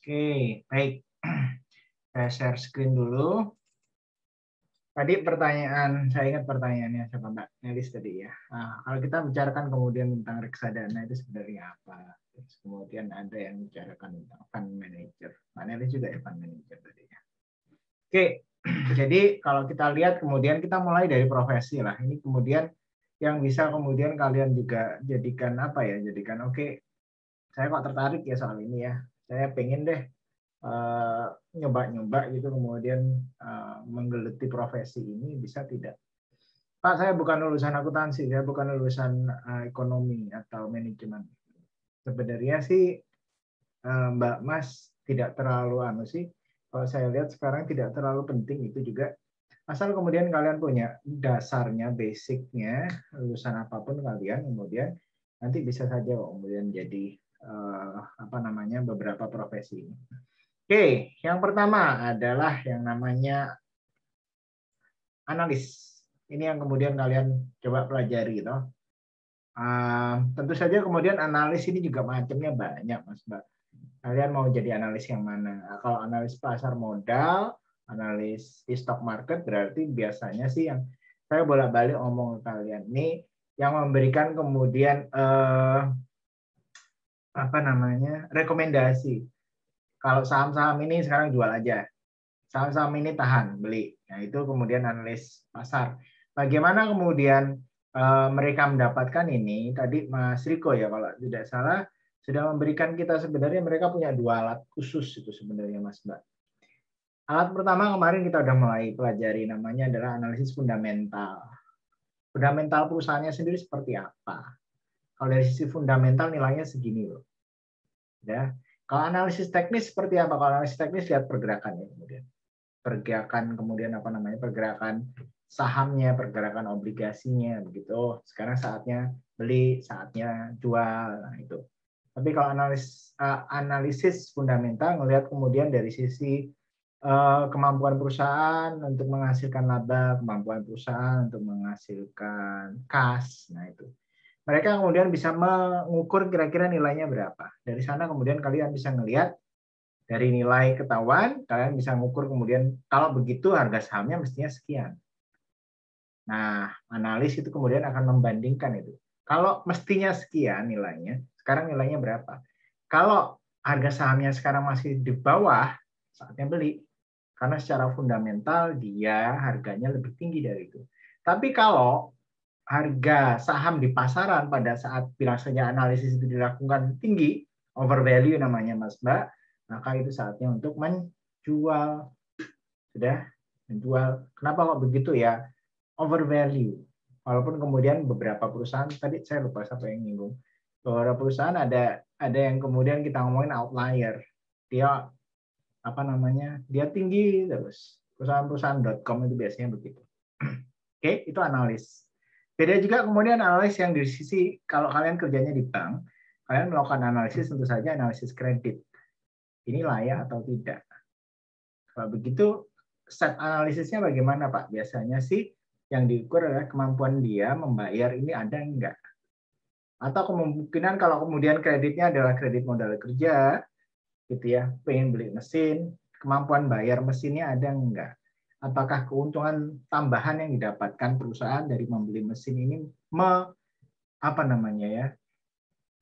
Oke, baik. Saya share screen dulu. Tadi pertanyaan, saya ingat pertanyaannya siapa Mbak Nelis tadi ya. Nah, kalau kita bicarakan kemudian tentang reksadana itu sebenarnya apa? Terus kemudian ada yang bicarakan tentang fund manager. Mbak Nelis juga ya fund manager tadi ya. Oke, jadi kalau kita lihat kemudian kita mulai dari profesi lah. Ini kemudian yang bisa kemudian kalian juga jadikan apa ya? Jadikan oke, saya kok tertarik ya soal ini ya. Saya pengen deh nyoba-nyoba gitu kemudian menggeluti profesi ini bisa tidak? Pak, saya bukan lulusan akuntansi, saya bukan lulusan ekonomi atau manajemen. Sebenarnya sih Mbak Mas tidak terlalu sih. Kalau saya lihat sekarang tidak terlalu penting itu juga. Asal kemudian kalian punya dasarnya, basicnya, lulusan apapun kalian, kemudian nanti bisa saja kemudian jadi apa namanya beberapa profesi ini. Oke, yang pertama adalah yang namanya analis. Ini yang kemudian kalian coba pelajari, gitu. Tentu saja kemudian analis ini juga macamnya banyak, Mas Mbak. Kalian mau jadi analis yang mana? Nah, kalau analis pasar modal, analis di stock market, berarti biasanya sih yang saya bolak-balik ngomong ke kalian. Ini yang memberikan kemudian apa namanya rekomendasi. Kalau saham-saham ini sekarang jual aja. Saham-saham ini tahan, beli. Nah, itu kemudian analis pasar. Bagaimana kemudian mereka mendapatkan ini? Tadi Mas Riko ya, kalau tidak salah, sudah memberikan kita sebenarnya mereka punya 2 alat khusus itu sebenarnya Mas Mbak. Alat pertama kemarin kita udah mulai pelajari, namanya adalah analisis fundamental. Fundamental perusahaannya sendiri seperti apa? Kalau dari sisi fundamental nilainya segini loh. Ya. Kalau analisis teknis seperti apa? Kalau analisis teknis lihat pergerakannya kemudian. Pergerakan kemudian apa namanya pergerakan sahamnya, pergerakan obligasinya begitu. Sekarang saatnya beli, saatnya jual, nah itu. Tapi kalau analisis fundamental ngelihat kemudian dari sisi kemampuan perusahaan untuk menghasilkan laba, kemampuan perusahaan untuk menghasilkan kas, nah itu. Mereka kemudian bisa mengukur kira-kira nilainya berapa. Dari sana kemudian kalian bisa ngelihat dari nilai ketahuan, kalian bisa mengukur kemudian kalau begitu harga sahamnya mestinya sekian. Nah, analis itu kemudian akan membandingkan itu. Kalau mestinya sekian nilainya, sekarang nilainya berapa? Kalau harga sahamnya sekarang masih di bawah, saatnya beli. Karena secara fundamental dia harganya lebih tinggi dari itu. Tapi kalau harga saham di pasaran pada saat biasanya analisis itu dilakukan tinggi, overvalue namanya Mas Mbak, maka itu saatnya untuk menjual. Sudah menjual. Kenapa kok begitu ya? Overvalue. Walaupun kemudian beberapa perusahaan, tadi saya lupa siapa yang nyinggung, beberapa perusahaan ada yang kemudian kita ngomongin outlier. Dia apa namanya? Dia tinggi terus. Perusahaan-perusahaan.com itu biasanya begitu. Oke, itu analis. Beda juga kemudian analis yang di sisi kalau kalian kerjanya di bank, kalian melakukan analisis tentu saja analisis kredit. Ini layak atau tidak. Kalau begitu set analisisnya bagaimana Pak? Biasanya sih yang diukur adalah kemampuan dia membayar ini ada enggak. Atau kemungkinan kalau kemudian kreditnya adalah kredit modal kerja, gitu ya, pengen beli mesin, kemampuan bayar mesinnya ada enggak. Apakah keuntungan tambahan yang didapatkan perusahaan dari membeli mesin ini apa namanya ya,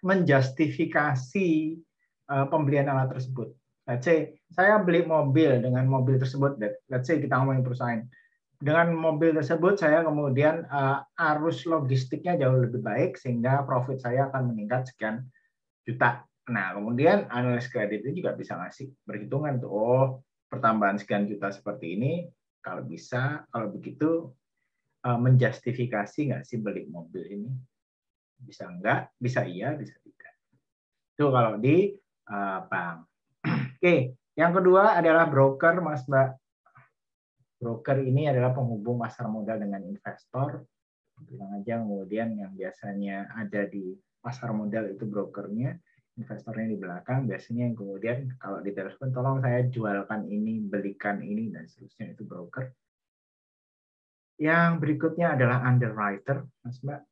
menjustifikasi pembelian alat tersebut. Let's say saya beli mobil dengan mobil tersebut, let's say kita ngomongin perusahaan. Dengan mobil tersebut saya kemudian arus logistiknya jauh lebih baik sehingga profit saya akan meningkat sekian juta. Nah, kemudian analis kredit itu juga bisa ngasih perhitungan tuh, oh pertambahan sekian juta seperti ini, kalau bisa, kalau begitu menjustifikasi nggak sih beli mobil ini? Bisa enggak, bisa iya, bisa tidak. Itu kalau di bank. Oke, yang kedua adalah broker, Mas Mbak. Broker ini adalah penghubung pasar modal dengan investor. Bilang aja kemudian yang biasanya ada di pasar modal itu brokernya, investornya di belakang. Biasanya yang kemudian kalau ditelepon, tolong saya jualkan ini, belikan ini, dan seterusnya itu broker. Yang berikutnya adalah underwriter, Mas Mbak.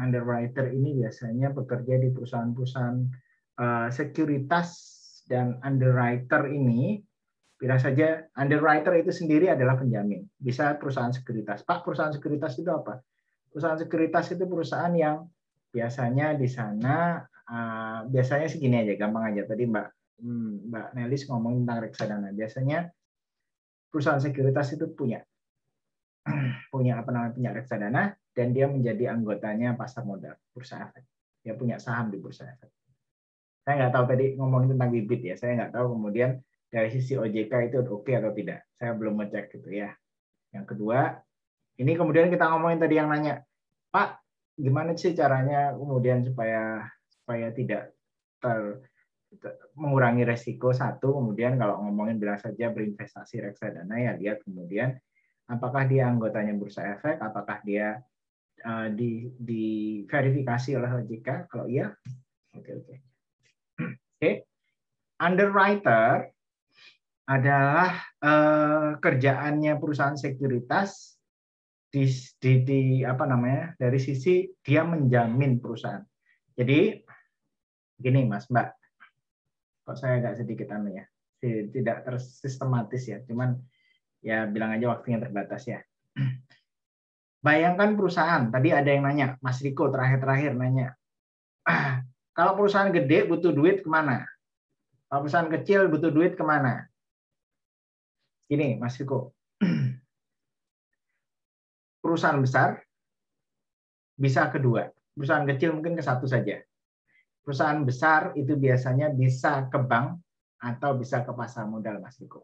Underwriter ini biasanya bekerja di perusahaan-perusahaan sekuritas dan underwriter ini, bila saja underwriter itu sendiri adalah penjamin. Bisa perusahaan sekuritas. Pak, perusahaan sekuritas itu apa? Perusahaan sekuritas itu perusahaan yang biasanya di sana, biasanya segini aja, gampang aja. Tadi Mbak Nelis ngomong tentang reksadana. Biasanya perusahaan sekuritas itu punya punya reksadana, dan dia menjadi anggotanya pasar modal, bursa efek. Dia punya saham di bursa efek. Saya nggak tahu tadi ngomongin tentang bibit ya. Saya nggak tahu kemudian dari sisi OJK itu oke atau tidak. Saya belum ngecek gitu ya. Yang kedua, ini kemudian kita ngomongin tadi yang nanya, Pak, gimana sih caranya kemudian supaya tidak mengurangi resiko? Satu, kemudian kalau ngomongin bilang saja berinvestasi reksadana, ya lihat kemudian apakah dia anggotanya bursa efek, apakah dia diverifikasi oleh OJK. Kalau iya, oke. Underwriter adalah kerjaannya perusahaan sekuritas dari sisi dia menjamin perusahaan. Jadi gini Mas Mbak, kok saya agak sedikit tidak tersistematis ya, cuman ya bilang aja waktunya terbatas ya. Bayangkan perusahaan, tadi ada yang nanya, Mas Riko terakhir nanya, kalau perusahaan gede butuh duit kemana? Kalau perusahaan kecil butuh duit kemana? Ini Mas Riko, perusahaan besar bisa kedua, perusahaan kecil mungkin ke satu saja. Perusahaan besar itu biasanya bisa ke bank atau bisa ke pasar modal, Mas Riko.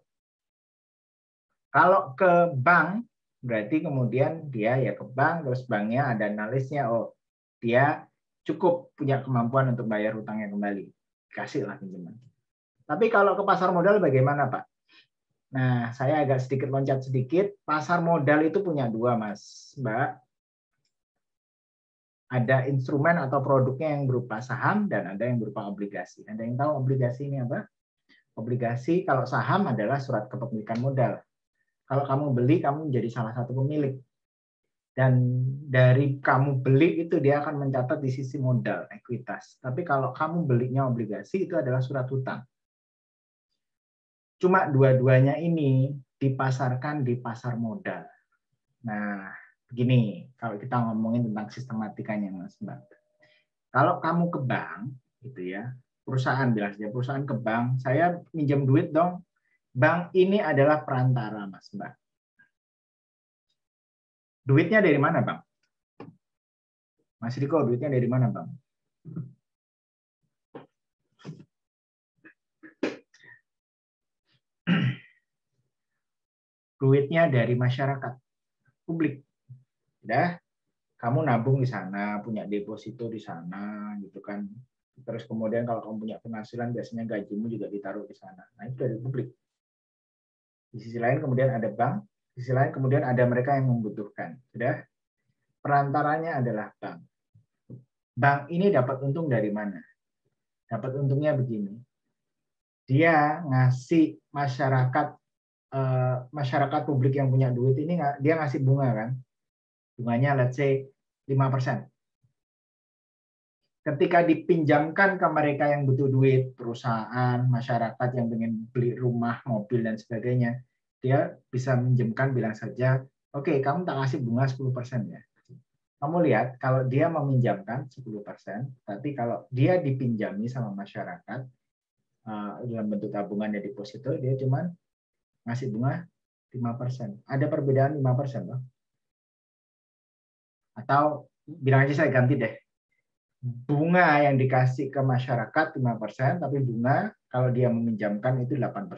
Kalau ke bank, berarti kemudian dia ya ke bank, terus banknya ada analisnya, oh dia cukup punya kemampuan untuk bayar hutangnya kembali. Kasihlah pinjaman. Tapi kalau ke pasar modal bagaimana, Pak? Nah, saya agak sedikit loncat sedikit. Pasar modal itu punya dua, Mas, Mbak. Ada instrumen atau produknya yang berupa saham dan ada yang berupa obligasi. Ada yang tahu obligasi ini apa? Obligasi kalau saham adalah surat kepemilikan modal. Kalau kamu beli, kamu menjadi salah satu pemilik. Dan dari kamu beli itu dia akan mencatat di sisi modal, ekuitas. Tapi kalau kamu belinya obligasi, itu adalah surat hutang. Cuma dua-duanya ini dipasarkan di pasar modal. Nah, begini, kalau kita ngomongin tentang sistematikanya, Mas Mbak. Kalau kamu ke bank, gitu ya, perusahaan bilang saja, perusahaan ke bank, saya minjem duit dong. Bank ini adalah perantara, Mas Mbak. Duitnya dari mana, Bang? Mas Riko, duitnya dari mana, Bang? Duitnya dari masyarakat, publik. Udah, kamu nabung di sana, punya deposito di sana, gitu kan. Terus kemudian kalau kamu punya penghasilan, biasanya gajimu juga ditaruh di sana. Nah, itu dari publik. Di sisi lain kemudian ada bank, di sisi lain kemudian ada mereka yang membutuhkan. Sudah, perantaranya adalah bank. Bank ini dapat untung dari mana? Dapat untungnya begini. Dia ngasih masyarakat publik yang punya duit ini, dia ngasih bunga kan. Bunganya let's say 5%. Ketika dipinjamkan ke mereka yang butuh duit, perusahaan, masyarakat yang ingin beli rumah, mobil, dan sebagainya, dia bisa minjemkan, bilang saja, oke, kamu tak kasih bunga 10% ya. Kamu lihat, kalau dia meminjamkan 10%, tapi kalau dia dipinjami sama masyarakat, dalam bentuk tabungan dan deposito, dia cuma ngasih bunga 5%. Ada perbedaan 5%, loh. Atau bilang aja saya ganti deh. Bunga yang dikasih ke masyarakat 5%, tapi bunga kalau dia meminjamkan itu 8%.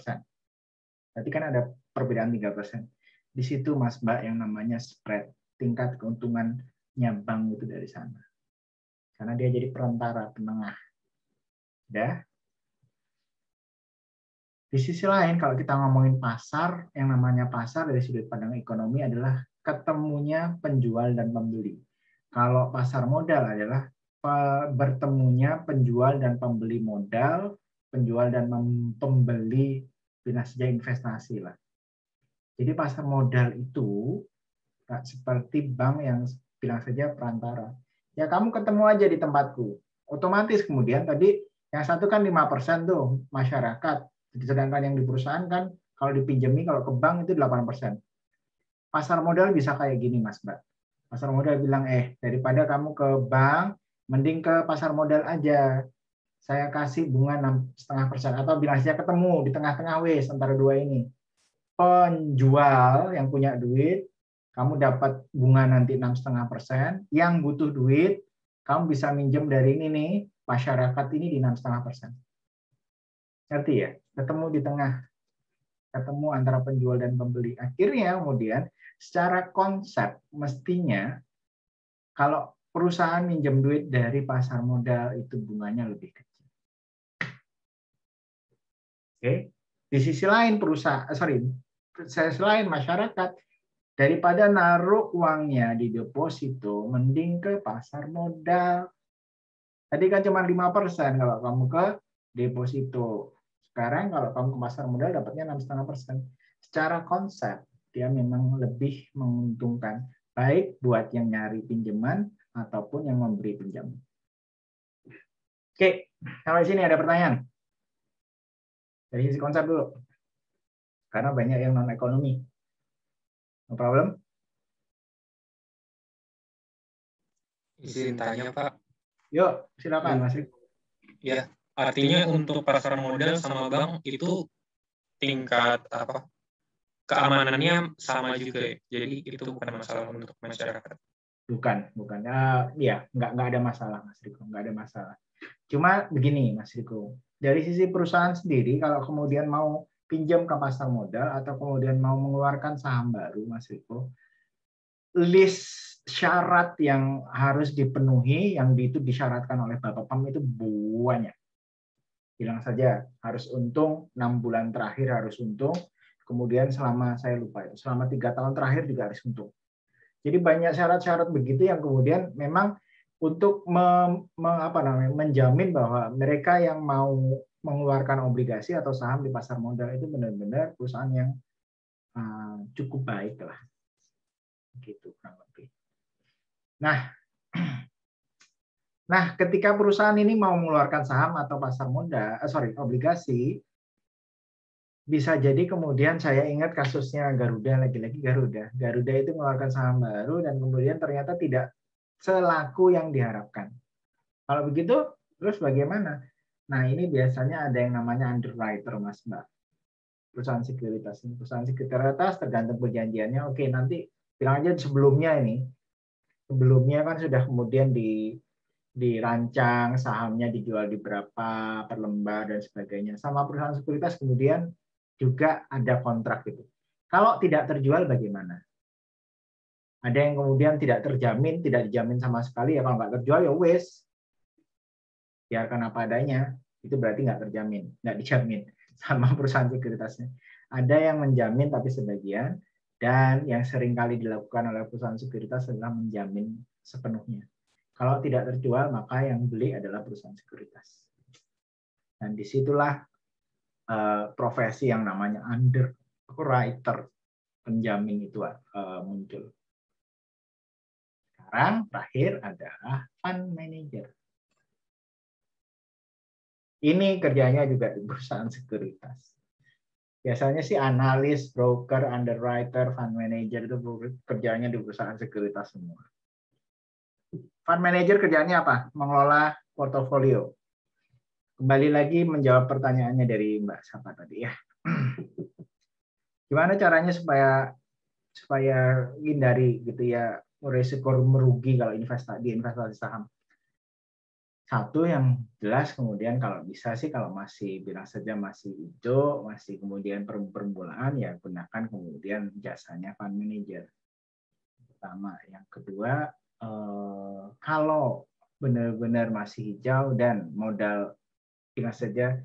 Berarti kan ada perbedaan 3%. Di situ Mas Mbak yang namanya spread, tingkat keuntungannya bank itu dari sana. Karena dia jadi perantara, penengah. Udah? Di sisi lain, kalau kita ngomongin pasar, yang namanya pasar dari sudut pandang ekonomi adalah ketemunya penjual dan pembeli. Kalau pasar modal adalah bertemunya penjual dan pembeli modal, penjual dan pembeli bila saja investasi lah. Jadi pasar modal itu seperti bank yang bilang saja perantara. Ya kamu ketemu aja di tempatku. Otomatis kemudian tadi Yang satu kan 5% tuh masyarakat. Sedangkan yang di perusahaan kan kalau dipinjemi kalau ke bank itu 8%. Pasar modal bisa kayak gini, Mas Mbak. Pasar modal bilang, daripada kamu ke bank, mending ke pasar modal aja. Saya kasih bunga 6,5%. Atau bilang saja ketemu di tengah-tengah wes antara dua ini. Penjual yang punya duit, kamu dapat bunga nanti 6,5%. Yang butuh duit, kamu bisa minjem dari ini nih, masyarakat ini di 6,5%. Ngerti ya? Ketemu di tengah. Ketemu antara penjual dan pembeli. Akhirnya kemudian secara konsep mestinya kalau perusahaan minjem duit dari pasar modal itu bunganya lebih kecil. Oke. Di sisi lain sisi lain masyarakat daripada naruh uangnya di deposito mending ke pasar modal. Tadi kan cuma 5% kalau kamu ke deposito. Sekarang kalau kamu ke pasar modal dapatnya 6,5%. Secara konsep dia memang lebih menguntungkan baik buat yang nyari pinjaman ataupun yang memberi pinjaman. Oke, sampai sini ada pertanyaan? Dari sisi konsep dulu. Karena banyak yang non ekonomi. No problem? Izin tanya, Pak. Yuk, silakan Mas Riko. Ya, artinya untuk pasar modal sama bank itu tingkat keamanannya sama juga ya. Jadi itu bukan masalah untuk masyarakat. Bukan. Ya, nggak ada masalah Mas Riko, nggak ada masalah. Cuma begini Mas Riko, dari sisi perusahaan sendiri kalau kemudian mau pinjam ke pasar modal atau kemudian mau mengeluarkan saham baru Mas Riko, list syarat yang harus dipenuhi yang itu disyaratkan oleh Bapepam itu banyak. Bilang saja harus untung 6 bulan terakhir harus untung, kemudian selama saya lupa itu selama 3 tahun terakhir juga harus untung. Jadi banyak syarat-syarat begitu yang kemudian memang untuk menjamin bahwa mereka yang mau mengeluarkan obligasi atau saham di pasar modal itu benar-benar perusahaan yang cukup baik lah, gitu kurang lebih. Nah, ketika perusahaan ini mau mengeluarkan saham atau pasar modal, obligasi, bisa jadi kemudian saya ingat kasusnya Garuda, lagi-lagi Garuda. Garuda itu mengeluarkan saham baru dan kemudian ternyata tidak selaku yang diharapkan. Kalau begitu, terus bagaimana? Nah, ini biasanya ada yang namanya underwriter, Mas Mbak. Perusahaan sekuritas. Perusahaan sekuritas tergantung perjanjiannya. Oke, nanti bilang aja sebelumnya ini. Sebelumnya kan sudah kemudian dirancang, sahamnya dijual di berapa per lembar dan sebagainya. Sama perusahaan sekuritas kemudian juga ada kontrak gitu. Kalau tidak terjual bagaimana? Ada yang kemudian tidak terjamin, tidak dijamin sama sekali ya kalau nggak terjual ya wes. Biarkan apa adanya, itu berarti nggak terjamin, nggak dijamin sama perusahaan sekuritasnya. Ada yang menjamin tapi sebagian, dan yang sering kali dilakukan oleh perusahaan sekuritas adalah menjamin sepenuhnya. Kalau tidak terjual, maka yang beli adalah perusahaan sekuritas. Dan disitulah profesi yang namanya underwriter, penjamin itu muncul. Sekarang terakhir adalah fund manager. Ini kerjanya juga di perusahaan sekuritas. Biasanya sih analis, broker, underwriter, fund manager itu kerjanya di perusahaan sekuritas semua. Fund manager kerjanya apa? Mengelola portofolio. Kembali lagi menjawab pertanyaannya dari Mbak Sapa tadi ya. Gimana caranya supaya hindari gitu ya risiko merugi kalau investasi saham? Satu yang jelas kemudian kalau bisa sih kalau masih bilang saja masih hijau, masih kemudian permulaan ya gunakan kemudian jasanya fund manager. Pertama, yang kedua kalau benar-benar masih hijau dan modal bilang saja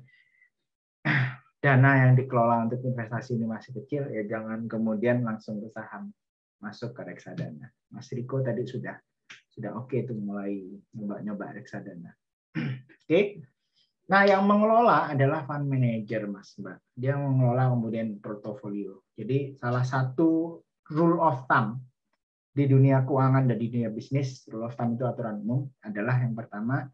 dana yang dikelola untuk investasi ini masih kecil ya jangan kemudian langsung ke saham, masuk ke reksadana. Mas Riko tadi sudah oke itu mulai nyoba reksadana. Oke. Nah, yang mengelola adalah fund manager, Mas Mbak. Dia mengelola kemudian portofolio. Jadi salah satu rule of thumb di dunia keuangan dan di dunia bisnis, rule of thumb itu aturan umum adalah yang pertama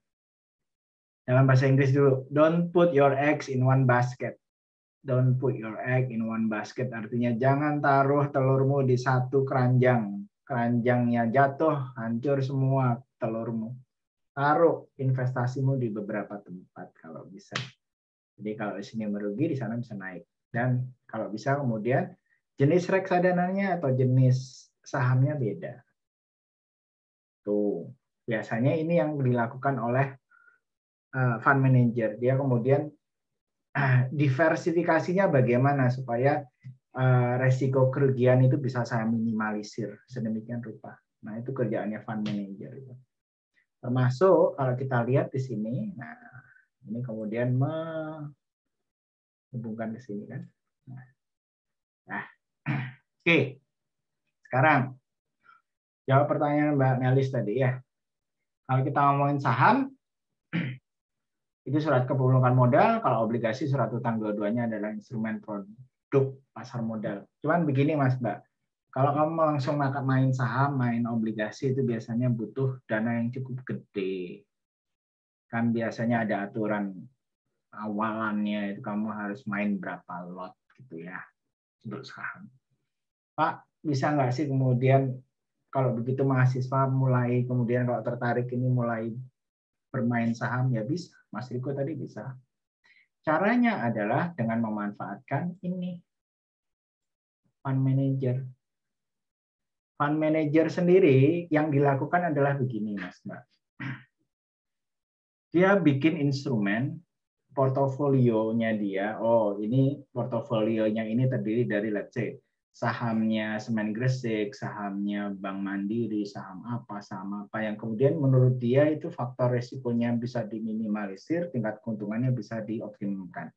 Dalam bahasa Inggris dulu, don't put your eggs in one basket. Don't put your egg in one basket, artinya jangan taruh telurmu di satu keranjang. Keranjangnya jatuh, hancur semua telurmu. Taruh investasimu di beberapa tempat kalau bisa. Jadi kalau di sini merugi, di sana bisa naik. Dan kalau bisa kemudian jenis reksadananya atau jenis sahamnya beda. Tuh, biasanya ini yang dilakukan oleh fund manager. Dia kemudian diversifikasinya bagaimana supaya resiko kerugian itu bisa saya minimalisir sedemikian rupa. Nah, itu kerjaannya fund manager itu. Termasuk kalau kita lihat di sini, nah ini kemudian menghubungkan ke sini kan. Nah, oke. Sekarang jawab pertanyaan Mbak Melis tadi ya. Kalau kita ngomongin saham, itu surat kepemilikan modal, kalau obligasi surat utang, dua-duanya adalah instrumen produk pasar modal. Cuman begini Mas Mbak, kalau kamu langsung main saham, main obligasi itu biasanya butuh dana yang cukup gede. Kan biasanya ada aturan awalannya, itu kamu harus main berapa lot gitu ya untuk saham. Pak, bisa nggak sih kemudian kalau begitu mahasiswa mulai kemudian kalau tertarik ini mulai bermain saham? Ya bisa, Mas Riko tadi bisa. Caranya adalah dengan memanfaatkan ini, fund manager. Fund manager sendiri yang dilakukan adalah begini, Mas Mbak. Dia bikin instrumen, portofolionya dia, oh ini portofolionya ini terdiri dari, let's say, sahamnya Semen Gresik, sahamnya Bank Mandiri, saham apa, yang kemudian menurut dia itu faktor resikonya bisa diminimalisir, tingkat keuntungannya bisa dioptimumkan.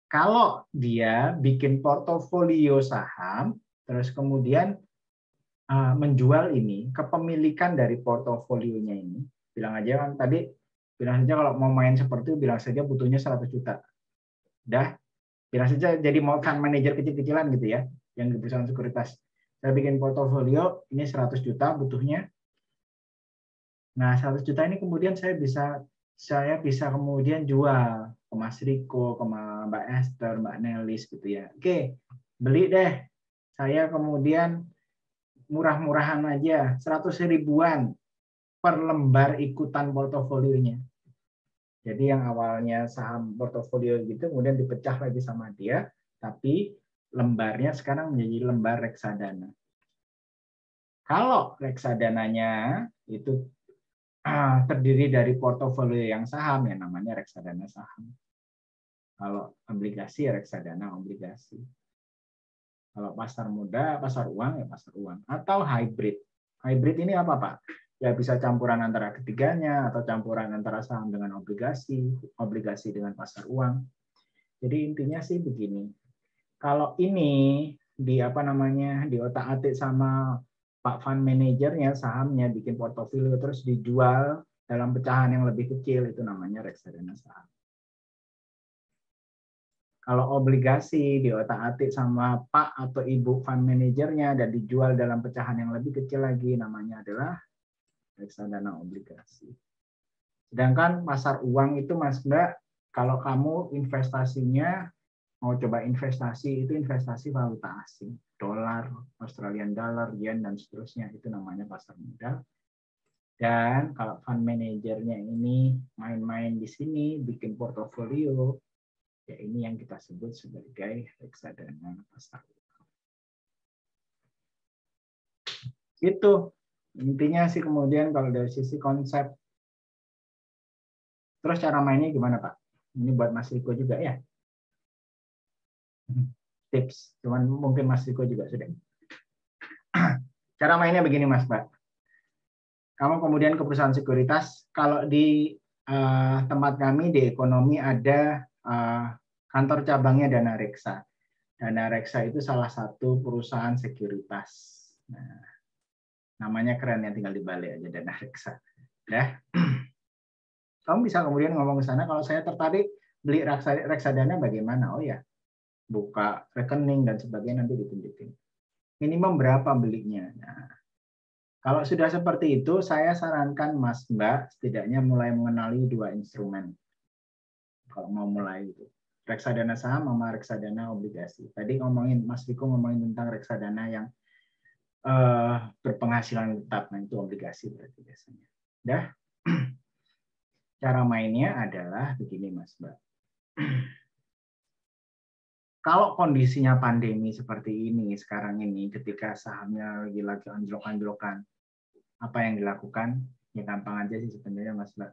Kalau dia bikin portofolio saham, terus kemudian menjual ini, kepemilikan dari portofolionya ini, bilang aja kan tadi, bilang saja kalau mau main seperti itu, bilang saja butuhnya 100 juta. Udah, bilang saja jadi mau fund manager kecil-kecilan gitu ya, yang di perusahaan sekuritas. Saya bikin portofolio, ini 100 juta butuhnya. Nah, 100 juta ini kemudian saya bisa kemudian jual ke Mas Riko, ke Mbak Esther, Mbak Nelis gitu ya. Oke, beli deh. Saya kemudian murah-murahan aja, 100 ribuan per lembar ikutan portofolionya. Jadi yang awalnya saham portofolio gitu, kemudian dipecah lagi sama dia, tapi lembarnya sekarang menjadi lembar reksadana. Kalau reksadananya itu terdiri dari portofolio yang saham, ya namanya reksadana saham. Kalau obligasi, ya reksadana obligasi. Kalau pasar modal, pasar uang, ya pasar uang. Atau hybrid. Hybrid ini apa, Pak? Ya bisa campuran antara ketiganya, atau campuran antara saham dengan obligasi, obligasi dengan pasar uang. Jadi intinya sih begini. Kalau ini di otak-atik sama Pak Fund Manajernya, sahamnya bikin portofolio terus dijual dalam pecahan yang lebih kecil, itu namanya reksadana saham. Kalau obligasi di otak-atik sama Pak atau Ibu Fund Manajernya dan dijual dalam pecahan yang lebih kecil lagi, namanya adalah reksadana obligasi. Sedangkan pasar uang itu, Mas Mbak, kalau kamu investasinya mau coba investasi, itu investasi valuta asing, dolar, Australian dollar, yen, dan seterusnya, itu namanya pasar modal. Dan kalau fund manajernya ini main-main di sini, bikin portofolio, ya ini yang kita sebut sebagai reksadana pasar uang. Itu intinya sih kemudian kalau dari sisi konsep. Terus cara mainnya gimana, Pak? Ini buat Mas Riko juga ya. Tips, cuman mungkin Mas Riko juga sudah. Cara mainnya begini, Mas Pak. Kamu kemudian ke perusahaan sekuritas, kalau di tempat kami di ekonomi ada kantor cabangnya Dana Reksa. Dana Reksa itu salah satu perusahaan sekuritas. Nah, namanya keren ya, tinggal dibalik aja Dana Reksa. Ya. Kamu bisa kemudian ngomong ke sana, kalau saya tertarik beli reksadana bagaimana? Oh ya, buka rekening dan sebagainya nanti ditunjukin. Minimum berapa belinya? Nah, Kalau sudah seperti itu, saya sarankan Mas Mbak setidaknya mulai mengenali 2 instrumen. Kalau mau mulai itu. Reksadana saham sama reksadana obligasi. Tadi Mas Riko ngomongin tentang reksadana yang berpenghasilan tetap, nah itu obligasi berarti biasanya. Dah. Cara mainnya adalah begini Mas Mbak. Kalau kondisinya pandemi seperti ini sekarang ini, ketika sahamnya lagi anjlok-anjlokan, apa yang dilakukan? Ya gampang aja sih sebenarnya Mas Mbak.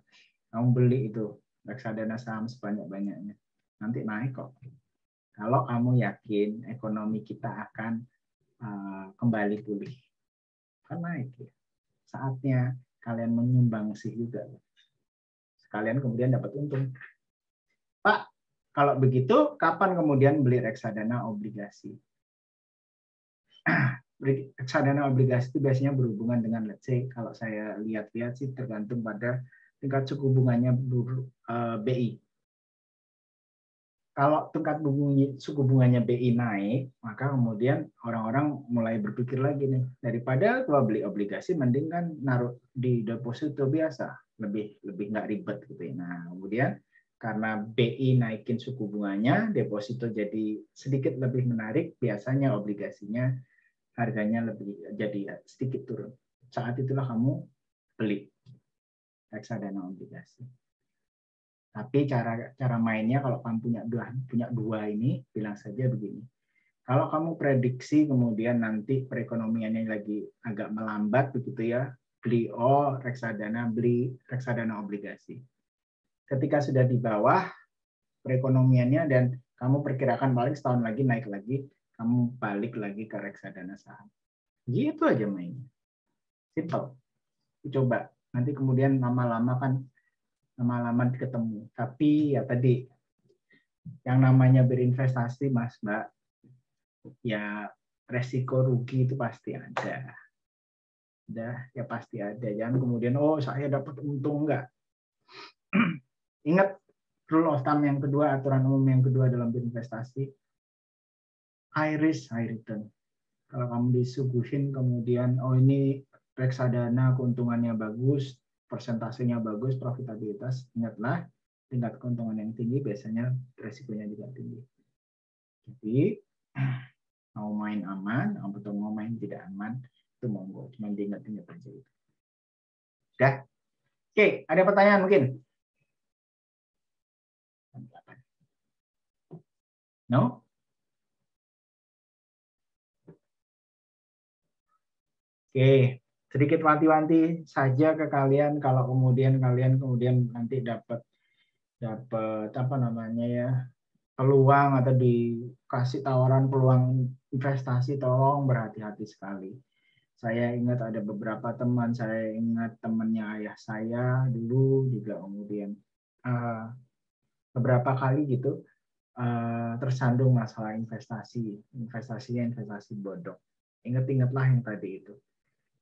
Kamu beli itu reksadana saham sebanyak-banyaknya. Nanti naik kok. Kalau kamu yakin ekonomi kita akan kembali pulih. Kan naik ya. Saatnya kalian menyumbangsi juga. Sekalian kemudian dapat untung. Pak, kalau begitu, kapan kemudian beli reksadana obligasi? Reksadana obligasi itu biasanya berhubungan dengan, let's say, kalau saya lihat-lihat sih tergantung pada tingkat suku bunganya BI. Kalau tingkat suku bunganya BI naik, maka kemudian orang-orang mulai berpikir lagi nih, daripada gua beli obligasi, mending kan naruh di deposito biasa, lebih nggak ribet gitu ya. Nah, kemudian karena BI naikin suku bunganya, deposito jadi sedikit lebih menarik, biasanya obligasinya harganya jadi sedikit turun. Saat itulah kamu beli reksadana obligasi. Tapi cara mainnya kalau kamu punya dua ini, bilang saja begini. Kalau kamu prediksi kemudian nanti perekonomiannya lagi agak melambat begitu ya, beli reksadana obligasi. Ketika sudah di bawah perekonomiannya dan kamu perkirakan paling setahun lagi naik lagi, kamu balik lagi ke reksadana saham. Gitu aja mainnya. Simple. Coba. Nanti kemudian lama-lama ketemu. Tapi ya tadi, yang namanya berinvestasi, Mas Mbak, ya resiko rugi itu pasti ada. Ya pasti ada. Jangan kemudian, saya dapat untung, enggak. Ingat rule of thumb yang kedua, aturan umum yang kedua dalam berinvestasi, high risk, high return. Kalau kamu disuguhin kemudian, ini reksadana keuntungannya bagus, persentasenya bagus, profitabilitas, ingatlah tingkat keuntungan yang tinggi biasanya resikonya juga tinggi. Jadi mau main aman atau mau main tidak aman itu monggo, cuma diingat-ingat aja itu. Udah? Oke, ada pertanyaan mungkin? No? Oke, sedikit wanti-wanti saja ke kalian kalau kemudian kalian nanti dapat apa namanya ya, peluang atau dikasih tawaran peluang investasi, tolong berhati-hati sekali. Saya ingat ada beberapa teman, saya ingat temannya ayah saya dulu juga kemudian beberapa kali gitu tersandung masalah investasinya investasi bodong. Ingat-ingatlah yang tadi itu.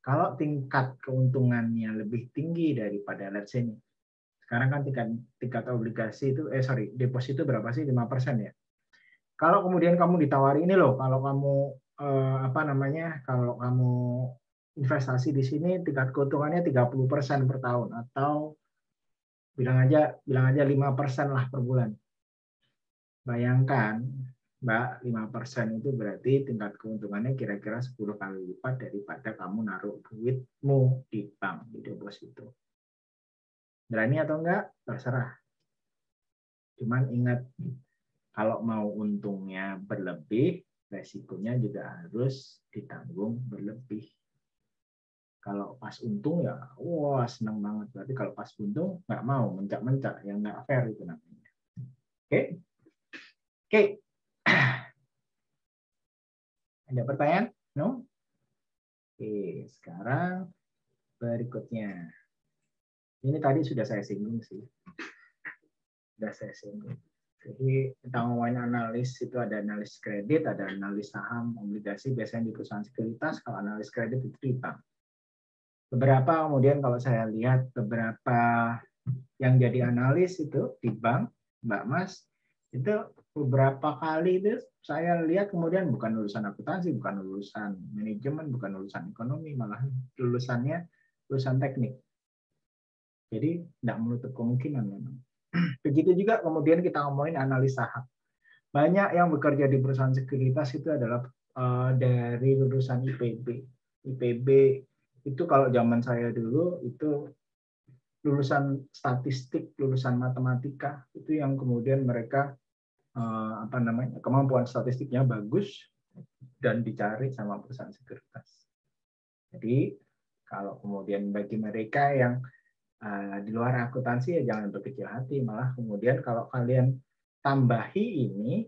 Kalau tingkat keuntungannya lebih tinggi daripada, let's say, sekarang kan tingkat obligasi itu, deposito berapa sih? 5% ya. Kalau kemudian kamu ditawari ini loh, kalau kamu kalau kamu investasi di sini tingkat keuntungannya 30% per tahun, atau bilang aja 5% lah per bulan. Bayangkan, Mbak, 5% itu berarti tingkat keuntungannya kira-kira 10 kali lipat daripada kamu naruh duitmu di bank, di deposito. Berani atau enggak? Terserah. Cuman ingat, kalau mau untungnya berlebih, resikonya juga harus ditanggung berlebih. Kalau pas untung ya, wah senang banget. Berarti kalau pas untung nggak mau, mencak-mencak, yang nggak fair itu namanya. Oke? Oke. Ada pertanyaan? No? Oke, sekarang berikutnya. Ini tadi sudah saya singgung sih. Jadi kita ngomongin analis, itu ada analis kredit, ada analis saham, obligasi, biasanya di perusahaan sekuritas. Kalau analis kredit itu di bank. Beberapa kemudian kalau saya lihat beberapa yang jadi analis itu di bank, Mbak Mas, Itu beberapa kali itu saya lihat kemudian bukan lulusan akuntansi, bukan lulusan manajemen, bukan lulusan ekonomi, malah lulusannya lulusan teknik. Jadi tidak menutup kemungkinan memang. Begitu juga kemudian kita ngomongin analis saham. Banyak yang bekerja di perusahaan sekuritas itu adalah dari lulusan IPB. IPB itu kalau zaman saya dulu itu lulusan statistik, lulusan matematika, itu yang kemudian mereka kemampuan statistiknya bagus dan dicari sama perusahaan sekuritas. Jadi kalau kemudian bagi mereka yang di luar akuntansi ya jangan berkecil hati, malah kemudian kalau kalian tambahi ini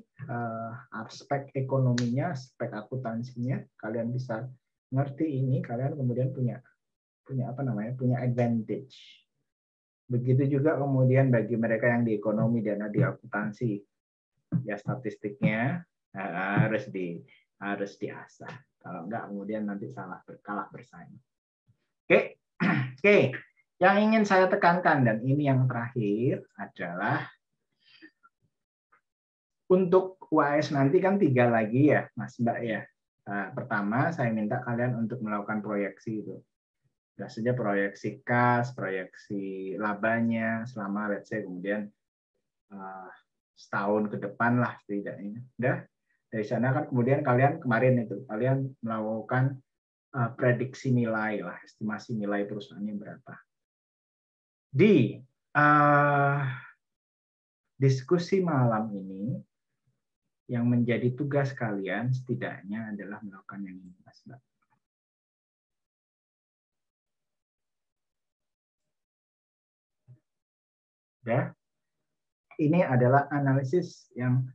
aspek ekonominya, aspek akuntansinya, kalian bisa ngerti ini, kalian kemudian punya advantage. Begitu juga kemudian bagi mereka yang di ekonomi dan di akuntansi, ya statistiknya harus diasah. Kalau enggak kemudian nanti kalah bersaing. Oke. Oke. Yang ingin saya tekankan dan ini yang terakhir adalah untuk UAS nanti kan 3 lagi ya, Mas Mbak ya. Pertama saya minta kalian untuk melakukan proyeksi itu. Sudah saja proyeksi kas, proyeksi labanya selama let's say kemudian setahun ke depan lah setidaknya. Udah dari sana kan kemudian kalian kemarin itu kalian melakukan prediksi nilai lah, estimasi nilai perusahaannya berapa. Di diskusi malam ini yang menjadi tugas kalian setidaknya adalah melakukan yang ini, Mas Mbak. Ya. Ini adalah analisis yang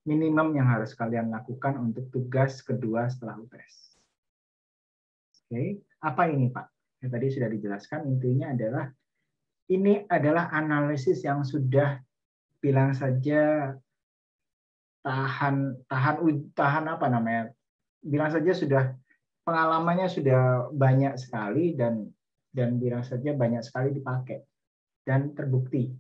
minimum yang harus kalian lakukan untuk tugas kedua setelah UTS. Oke, apa ini Pak? Yang tadi sudah dijelaskan, intinya adalah ini adalah analisis yang sudah bilang saja tahan apa namanya? Bilang saja sudah pengalamannya sudah banyak sekali dan bilang saja banyak sekali dipakai dan terbukti.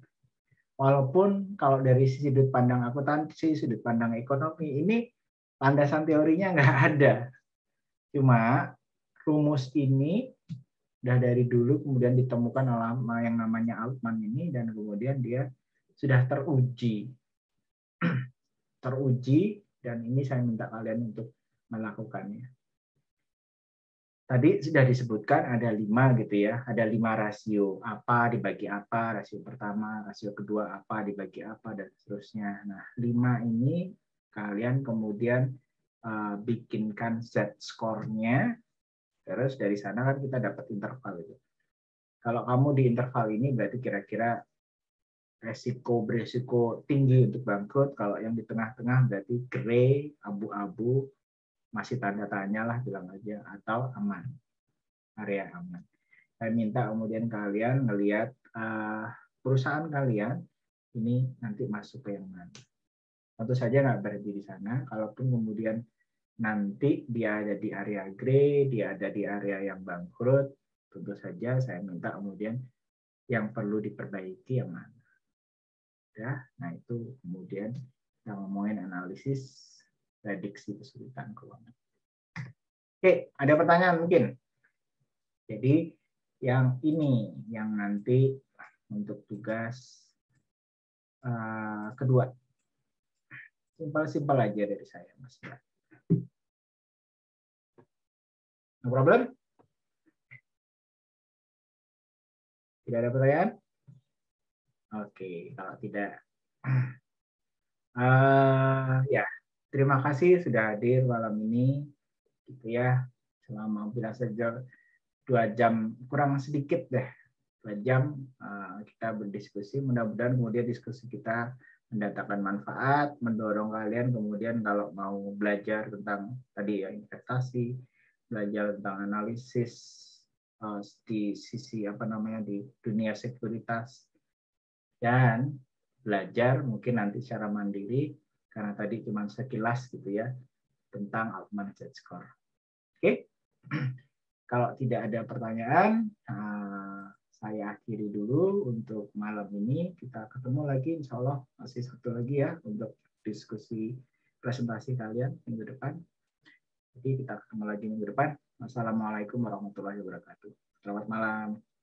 Walaupun kalau dari sudut pandang akuntansi, sudut pandang ekonomi, ini landasan teorinya nggak ada. Cuma rumus ini udah dari dulu kemudian ditemukan oleh yang namanya Altman ini dan kemudian dia sudah teruji. Dan ini saya minta kalian untuk melakukannya. Tadi sudah disebutkan ada 5 gitu ya, ada 5 rasio, apa dibagi apa, rasio pertama, rasio kedua apa dibagi apa, dan seterusnya. Nah, 5 ini kalian kemudian bikinkan Z-score-nya, terus dari sana kan kita dapat interval itu. Kalau kamu di interval ini berarti kira-kira beresiko tinggi untuk bangkrut, kalau yang di tengah-tengah berarti gray, abu-abu, masih tanda tanya lah bilang aja, atau aman, area aman. Saya minta kemudian kalian melihat perusahaan kalian ini nanti masuk ke yang mana. Tentu saja nggak berhenti di sana, kalaupun kemudian nanti dia ada di area gray, dia ada di area yang bangkrut, tentu saja saya minta kemudian yang perlu diperbaiki yang mana. Ya, nah itu kemudian kita ngomongin analisis prediksi kesulitan keuangan. Oke, ada pertanyaan mungkin? Jadi yang ini yang nanti untuk tugas kedua. Simpel-simpel aja dari saya, Mas. No problem? Tidak ada pertanyaan? Oke, kalau tidak, ya terima kasih sudah hadir malam ini, gitu ya. Selama bila saja 2 jam kurang sedikit deh, 2 jam kita berdiskusi. Mudah-mudahan kemudian diskusi kita mendatangkan manfaat, mendorong kalian kemudian kalau mau belajar tentang tadi ya investasi, belajar tentang analisis di sisi di dunia sekuritas, dan belajar mungkin nanti secara mandiri karena tadi cuma sekilas gitu ya tentang Altman Z-score. Oke, kalau tidak ada pertanyaan, saya akhiri dulu untuk malam ini. Kita ketemu lagi, insya Allah masih satu lagi ya untuk diskusi presentasi kalian minggu depan. Jadi kita ketemu lagi minggu depan. Wassalamualaikum warahmatullahi wabarakatuh. Selamat malam.